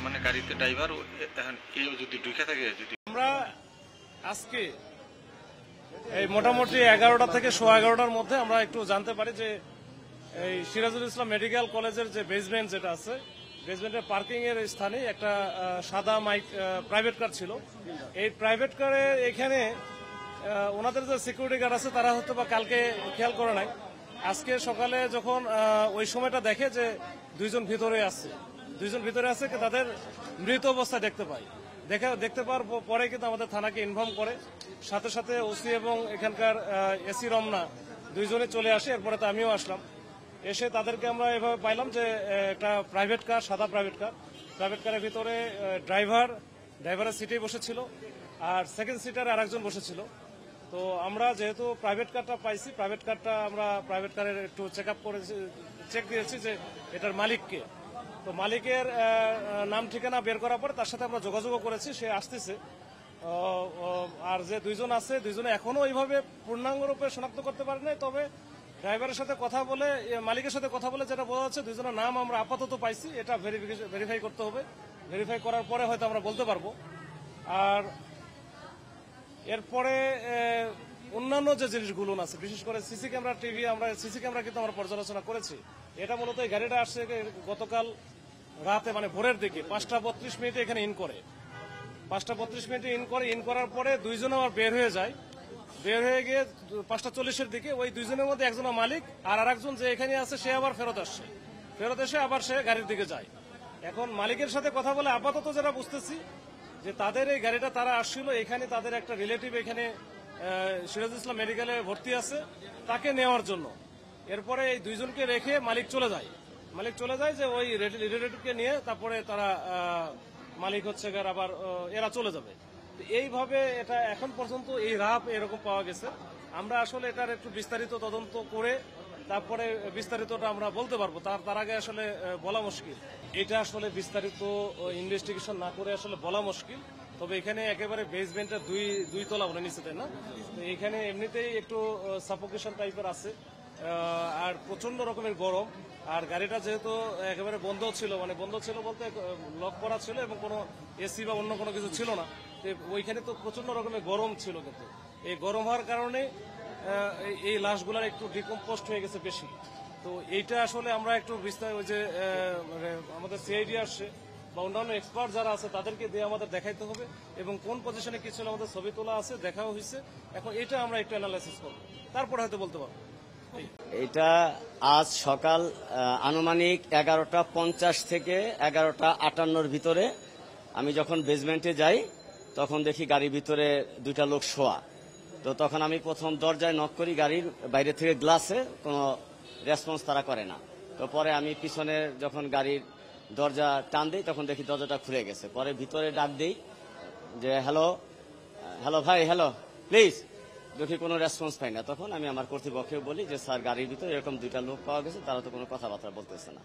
মানে গাড়িতে ড্রাইভার এখন কেউ যদি ঢুকে থাকে যদি আমরা আজকে এই মোটামুটি 11টা থেকে 11:15টার মধ্যে আমরা একটু জানতে পারি যে এই সিরাজুল ইসলাম মেডিকেল কলেজের যে বেসমেন্ট যেটা আছে বেসমেন্টের পার্কিং এর স্থানে একটা সাদা মাইক প্রাইভেট কার ছিল। এই প্রাইভেট কারে এখানে ওনাদের যে সিকিউরিটি গার্ড আছে তারা হয়তো বা কালকে খেয়াল করে নাই, আজকে সকালে যখন ওই সময়টা দেখে যে দুইজন ভিতরে আছে তাদের মৃত অবস্থায় দেখতে পায়। দেখতে পাওয়ার পরে কিন্তু আমাদের থানাকে ইনফর্ম করে, সাথে সাথে ওসি এবং এখানকার এসি রমনা দুইজনে চলে আসে। এরপরে তো আমিও আসলাম, এসে তাদেরকে আমরা এভাবে পাইলাম যে একটা প্রাইভেট কার, সাদা প্রাইভেট কারের ভিতরে ড্রাইভারের সিটেই বসেছিল আর সেকেন্ড সিটারে আরেকজন বসেছিল। তো আমরা যেহেতু প্রাইভেট কারটা পাইছি, প্রাইভেট কারের একটু চেক দিয়েছি যে এটার মালিককে। তো মালিকের নাম ঠিকানা বের করার পরে তার সাথে আমরা যোগাযোগও করেছি, সে আসতেছে। আর যে দুইজন আছে, দুইজনে এখনো ওইভাবে পূর্ণাঙ্গ রূপে শনাক্ত করতে পারি নাই, তবে ড্রাইভারের সাথে কথা বলে, মালিকের সাথে কথা বলে যেটা বোঝা যাচ্ছে দুইজনের নাম আমরা আপাতত পাইছি। এটা ভেরিফাই করতে হবে, ভেরিফাই করার পরে হয়তো আমরা বলতে পারবো। আর এরপরে অন্যান্য যে জিনিসগুলো আছে, বিশেষ করে সিসি ক্যামেরা, টিভি, আমরা সিসি ক্যামেরা কিন্তু আমরা পর্যালোচনা করেছি। এটা মূলত এই গাড়িটা আসছে গতকাল রাতে, মানে ভোরের দিকে 5:32 এখানে ইন করে। 5:32 ইন করার পরে দুইজন আবার বের হয়ে গিয়ে 5:40 দিকে ওই দুইজনের মধ্যে একজন মালিক আর আরেকজন যে এখানে আছে সে আবার ফেরত এসে আবার সে গাড়ির দিকে যায়। এখন মালিকের সাথে কথা বলে আপাতত যেটা বুঝতেছি যে তাদের এই গাড়িটা তারা আসছিল, এখানে তাদের একটা রিলেটিভ এখানে সিরাজুল ইসলাম মেডিকেলে ভর্তি আছে, তাকে নেওয়ার জন্য। এরপরে এই দুইজনকে রেখে মালিক চলে যায় যে ওই রিলেটিভকে নিয়ে তারপরে তারা মালিক হচ্ছে আবার এরা চলে যাবে। এইভাবে এটা এখন পর্যন্ত এই রাপ এরকম পাওয়া গেছে। আমরা আসলে এটার একটু বিস্তারিত তদন্ত করে তারপরে বিস্তারিতটা আমরা বলতে পারবো, তার আগে আসলে বলা মুশকিল। এটা আসলে বিস্তারিত ইনভেস্টিগেশন না করে আসলে বলা মুশকিল। তবে এখানে একেবারে বেসমেন্টের দুই তলা বলে নিচ্ছে, তাই না? এখানে এমনিতেই একটু সাফোকেশন টাইপের আছে আর প্রচন্ড রকমের গরম। আর গাড়িটা যেহেতু একেবারে বন্ধ ছিল বলতে লক করা ছিল এবং কোনো এসি বা অন্য কোনো কিছু ছিল না, ওইখানে তো প্রচন্ড রকমের গরম ছিল। কিন্তু এই গরম হওয়ার কারণে এই লাশগুলার একটু ডিকম্পোস্ট হয়ে গেছে বেশি। তো এইটা আসলে আমরা একটু ওই যে আমাদের সিআইডি আসছে বা অন্যান্য এক্সপার্ট যারা আছে তাদেরকে দিয়ে আমাদের দেখাইতে হবে এবং কোন পজিশনে কি ছিল আমাদের ছবি তোলা আছে, দেখাও হয়েছে। এখন এটা আমরা একটু অ্যানালাইসিস করবো, তারপরে হয়তো বলতে পারবো। এটা আজ সকাল আনুমানিক 11:50 থেকে 11:58 ভিতরে আমি যখন বেসমেন্টে যাই তখন দেখি গাড়ির ভিতরে দুইটা লোক শোয়া। তো তখন আমি প্রথম দরজায় নক করি, গাড়ির বাইরে থেকে গ্লাসে কোনো রেসপন্স তারা করে না। তো পরে আমি পিছনে যখন গাড়ির দরজা টান দিই তখন দেখি দরজাটা খুলে গেছে। পরে ভিতরে ডাক দিই যে হ্যালো ভাই, হ্যালো প্লিজ, দেখি কোনো রেসপন্স পাই না। তখন আমি আমার কর্তৃপক্ষকে বলি যে স্যার গাড়ির ভিতরে এরকম দুইটা লোক পাওয়া গেছে, তারা তো কোনো কথাবার্তা বলতেছে না।